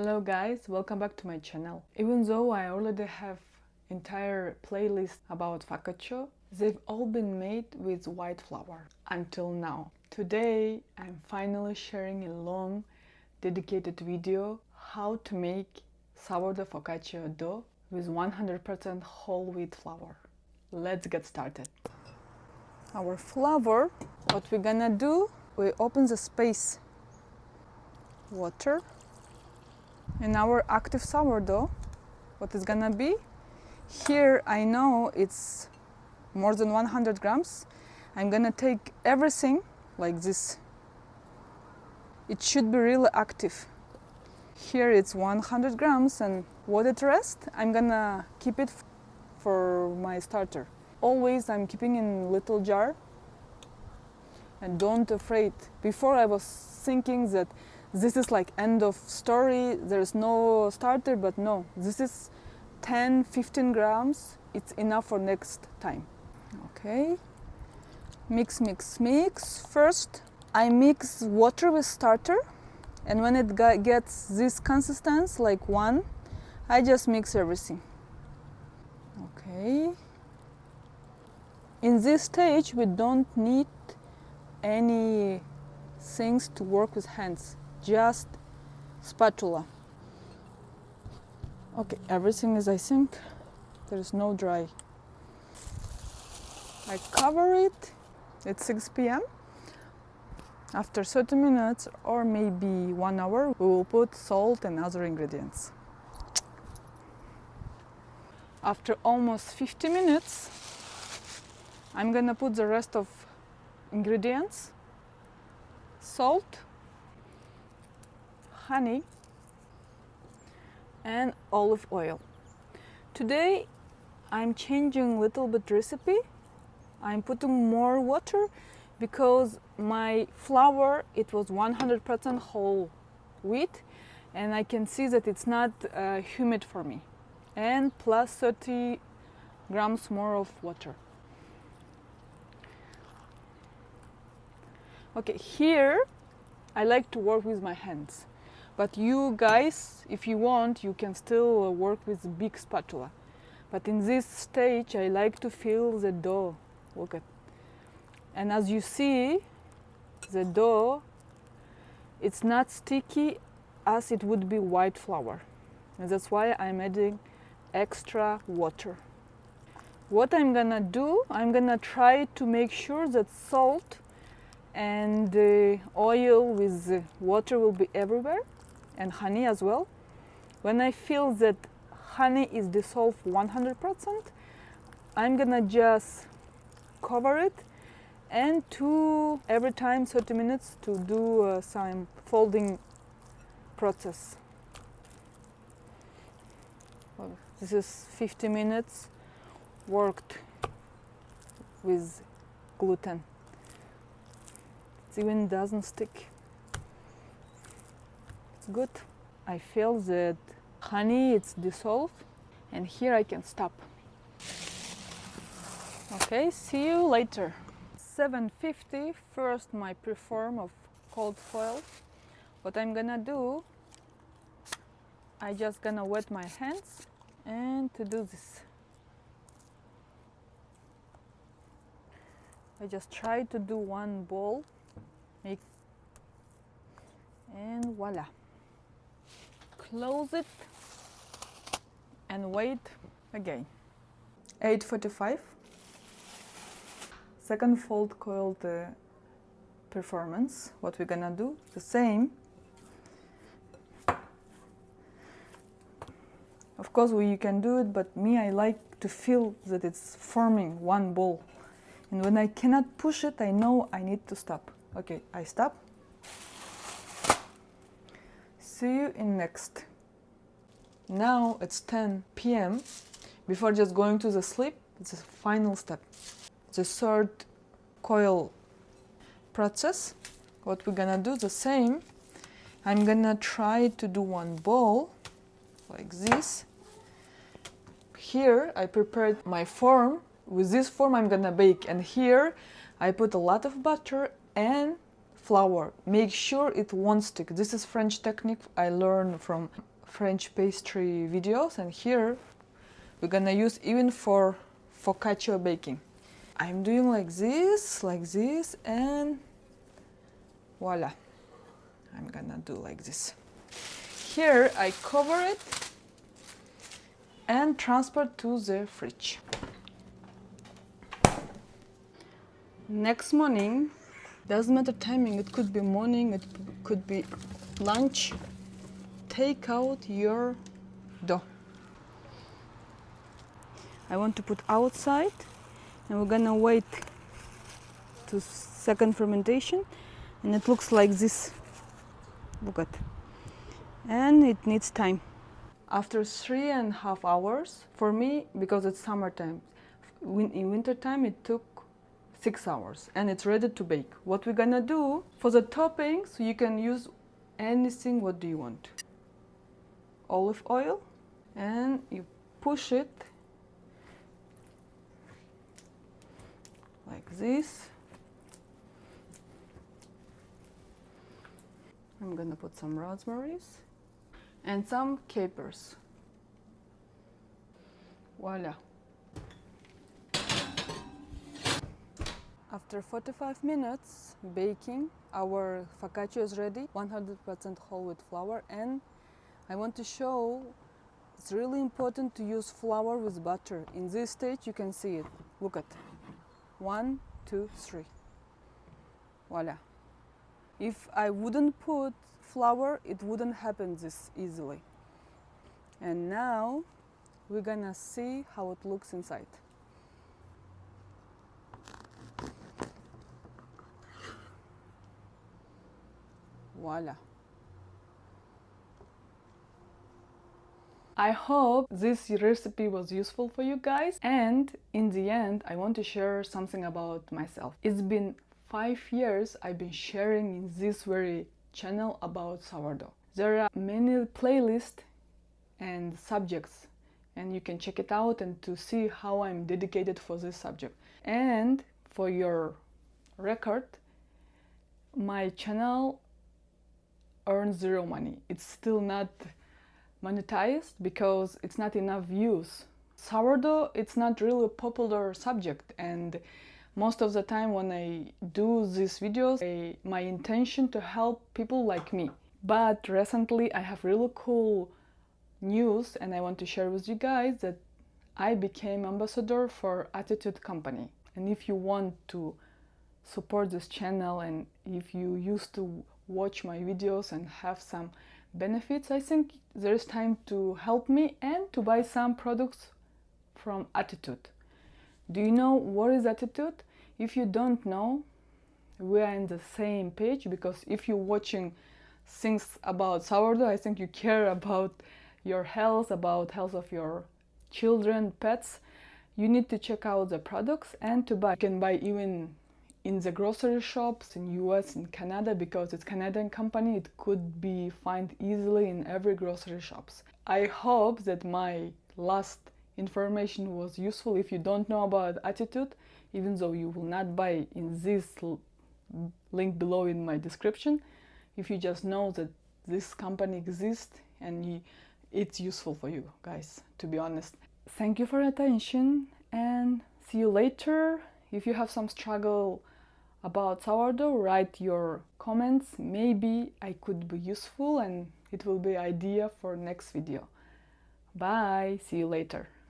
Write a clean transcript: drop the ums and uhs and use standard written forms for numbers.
Hello guys, welcome back to my channel. Even though I already have entire playlist about focaccia, they've all been made with white flour until now. Today I'm finally sharing a long dedicated video how to make sourdough focaccia dough with 100% whole wheat flour. Let's get started. Our flour, what we're gonna do, we open the space, water. In our active sourdough, what is gonna be? Here I know it's more than 100 grams. I'm gonna take everything like this. It should be really active. Here it's 100 grams, and what it rests, I'm gonna keep it for my starter. Always I'm keeping in little jar, and don't afraid. Before I was thinking that this is like end of story, there's no starter, but no, this is 10-15 grams, it's enough for next time. Okay, mix. First I mix water with starter, and when it gets this consistency, like one, I just mix everything. Okay, in this stage we don't need any things to work with hands, just spatula. Okay, everything is, I think, there is no dry. I cover it. It's 6 p.m. After 30 minutes or maybe 1 hour, we will put salt and other ingredients. After almost 50 minutes, I'm gonna put the rest of ingredients: salt, honey, and olive oil. Today I'm changing a little bit recipe. I'm putting more water because my flour, it was 100% whole wheat, and I can see that it's not humid for me, and plus 30 grams more of water. Okay, here I like to work with my hands, but you guys, if you want, you can still work with a big spatula. But in this stage I like to feel the dough. Look at, and as you see, the dough, it's not sticky as it would be white flour, and that's why I'm adding extra water. What I'm gonna do, I'm gonna try to make sure that salt and the oil with the water will be everywhere, and honey as well. When I feel that honey is dissolved 100%, I'm gonna just cover it, and every time 30 minutes to do some folding process. Well, this is 50 minutes worked with gluten. It even doesn't stick. It's good. I feel that honey, it's dissolved, and here I can stop. Okay, see you later. 750, first my preform of cold foil. What I'm gonna do, I just gonna wet my hands and to do this. I just try to do one ball, and voila. Close it and wait again. 8:45. Second fold coiled performance. What we're gonna do, the same. Of course you can do it, but me, I like to feel that it's forming one ball, and when I cannot push it, I know I need to stop. Okay, I stop. See you in next. Now it's 10 p.m. Before just going to the sleep, it's the final step. The third coil process. What we're gonna do, the same. I'm gonna try to do one ball like this. Here I prepared my form. With this form I'm gonna bake, and here I put a lot of butter and flour. Make sure it won't stick. This is French technique I learned from French pastry videos, and here we're gonna use even for focaccia baking. I'm doing like this, and voila. I'm gonna do like this. Here I cover it and transfer to the fridge. Next morning, doesn't matter timing, it could be morning, it could be lunch. Take out your dough. I want to put outside, and we're gonna wait to second fermentation, and it looks like this. Look at, and it needs time. After 3.5 hours, for me, because it's summertime, in wintertime it took 6 hours, and it's ready to bake. What we're gonna do for the toppings, you can use anything. What do you want? Olive oil, and you push it like this. I'm gonna put some rosemaries and some capers. Voila. After 45 minutes baking, our focaccia is ready, 100% whole wheat flour, and I want to show it's really important to use flour with butter. In this stage you can see it. Look at 1, 2, 3. Voila. If I wouldn't put flour, it wouldn't happen this easily. And now we're gonna see how it looks inside. Voila. I hope this recipe was useful for you guys, and in the end I want to share something about myself. It's been 5 years I've been sharing in this very channel about sourdough. There are many playlists and subjects, and you can check it out and to see how I'm dedicated for this subject. And for your record, my channel earns 0 money. It's still not monetized because it's not enough views. Sourdough, it's not really a popular subject, and most of the time when I do these videos, my intention to help people like me. But recently I have really cool news, and I want to share with you guys that I became ambassador for Attitude company. And if you want to support this channel, and if you used to watch my videos and have some benefits, I think there's time to help me and to buy some products from Attitude. Do you know what is Attitude? If you don't know, we are in the same page, because if you're watching things about sourdough, I think you care about your health, about health of your children, pets. You need to check out the products and to buy. You can buy even in the grocery shops in US and Canada, because it's Canadian company. It could be found easily in every grocery shops. I hope that my last information was useful. If you don't know about Attitude, even though you will not buy in this link below in my description, if you just know that this company exists and it's useful for you guys, to be honest. Thank you for your attention, and see you later. If you have some struggle about sourdough, write your comments. Maybe I could be useful and it will be idea for next video. Bye, see you later.